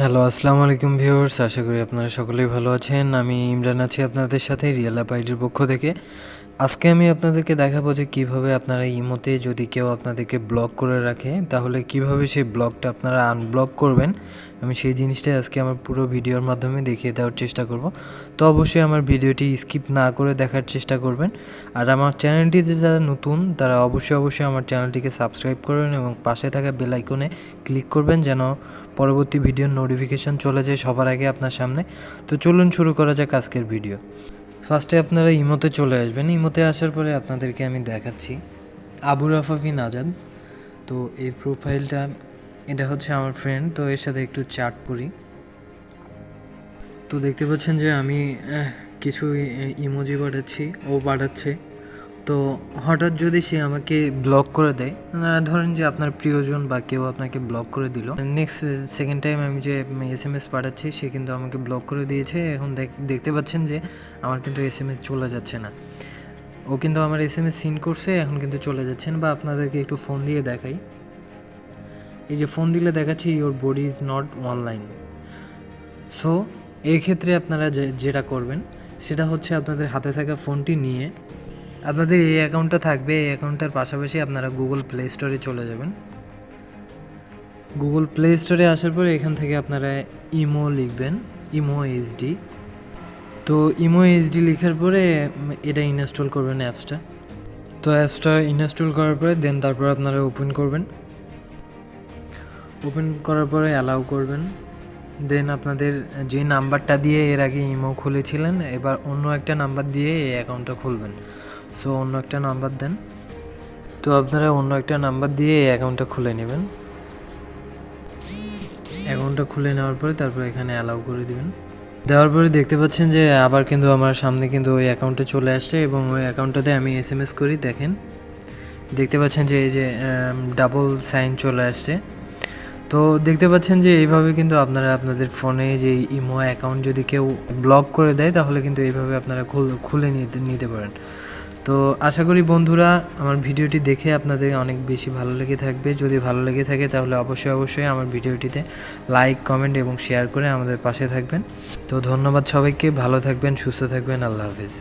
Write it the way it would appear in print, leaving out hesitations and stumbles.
Hello, আসসালামু আলাইকুম viewers. আশা করি আপনারা সকলেই ভালো আছেন। আমি ইমরান আছি আপনাদের সাথে রিয়েল লাইফ আইডির পক্ষ থেকে। আজকে আমি আপনাদেরকে দেখাবো যে কীভাবে আপনারা ইমোতে যদি কেউ আপনাদেরকে ব্লক করে রাখে তাহলে কিভাবে সেই ব্লকটা আপনারা আনব্লক করবেন। আমি সেই জিনিসটাই আজকে আমার পুরো ভিডিওর মাধ্যমে দেখিয়ে দেওয়ার চেষ্টা করব। তো অবশ্যই আমার ভিডিওটি স্কিপ না করে দেখার চেষ্টা করবেন। আর আমার চ্যানেলটিতে যারা নতুন তারা অবশ্যই আমার চ্যানেলটিকে সাবস্ক্রাইব করবেন এবং পাশে থাকা বেল আইকনে ক্লিক করবেন যেন পরবর্তী ভিডিওর নোটিফিকেশন চলে যায় সবার আগে আপনার সামনে। তো চলুন শুরু করা যাক আজকের ভিডিও। ফার্স্টে আপনারা ইমোতে চলে আসবেন। ইমোতে আসার পরে আপনাদেরকে আমি দেখাচ্ছি আবু রাফাফিন আজাদ। তো এই প্রোফাইলটা এটা হচ্ছে আমার ফ্রেন্ড, তো এর সাথে একটু চ্যাট করি। তো দেখতে পাচ্ছেন যে আমি কিছু ইমোজি পাঠাচ্ছি, ও পাঠাচ্ছে। তো হঠাৎ যদি সে আমাকে ব্লক করে দেয়, ধরেন যে আপনার প্রিয়জন বা কেউ আপনাকে ব্লক করে দিল, নেক্সট সেকেন্ড টাইম আমি যে SMS পাঠাচ্ছি সে কিন্তু আমাকে ব্লক করে দিয়েছে। এখন দেখতে পাচ্ছেন যে আমার কিন্তু SMS চলে যাচ্ছে না। ও কিন্তু আমার SMS সিন করছে, এখন কিন্তু চলে যাচ্ছে না। বা আপনাদেরকে একটু ফোন দিয়ে দেখাই। এই যে ফোন দিলে দেখাচ্ছি your body is not online. So এই ক্ষেত্রে আপনারা যেটা করবেন সেটা হচ্ছে আপনাদের হাতে থাকা ফোনটি নিয়ে আপনাদের এই অ্যাকাউন্টটা থাকবে, এই অ্যাকাউন্টটার পাশাপাশি আপনারা গুগল প্লে স্টোরে চলে যাবেন। গুগল প্লে স্টোরে আসার পরে এখান থেকে আপনারা ইমো লিখবেন, ইমো এইচডি। তো ইমো এইচডি লেখার পরে এটা ইনস্টল করবেন অ্যাপসটা। তো অ্যাপসটা ইনস্টল করার পরে দেন তারপর আপনারা ওপেন করবেন। ওপেন করার পরে অ্যালাউ করবেন। দেন আপনাদের যে নাম্বারটা দিয়ে এর আগে ইমো খুলেছিলেন এবার অন্য একটা নাম্বার দিয়ে এই অ্যাকাউন্টটা খুলবেন। সো অন্য একটা নাম্বার দেন। তো আপনারা অন্য একটা নাম্বার দিয়ে এই অ্যাকাউন্টটা খুলে নেবেন। অ্যাকাউন্টটা খুলে নেওয়ার পরে তারপর এখানে অ্যালাউ করে দিবেন। দেওয়ার পরে দেখতে পাচ্ছেন যে আবার কিন্তু আমার সামনে কিন্তু ওই অ্যাকাউন্টে চলে আসছে এবং ওই অ্যাকাউন্টটাতে আমি SMS করি। দেখেন দেখতে পাচ্ছেন যে এই যে ডাবল সাইন চলে আসছে। তো দেখতে পাচ্ছেন যে এইভাবে কিন্তু আপনারা আপনাদের ফোনে যে ইমো অ্যাকাউন্ট যদি কেউ ব্লক করে দেয় তাহলে কিন্তু এইভাবে আপনারা খুলে নিতে পারেন। তো আশা করি বন্ধুরা আমার ভিডিওটি দেখে আপনাদের অনেক বেশি ভালো লেগে থাকবে। যদি ভালো লেগে থাকে তাহলে অবশ্যই আমার ভিডিওটিতে লাইক, কমেন্ট এবং শেয়ার করে আমাদের পাশে থাকবেন। তো ধন্যবাদ সবাইকে, ভালো থাকবেন, সুস্থ থাকবেন, আল্লাহ হাফেজ।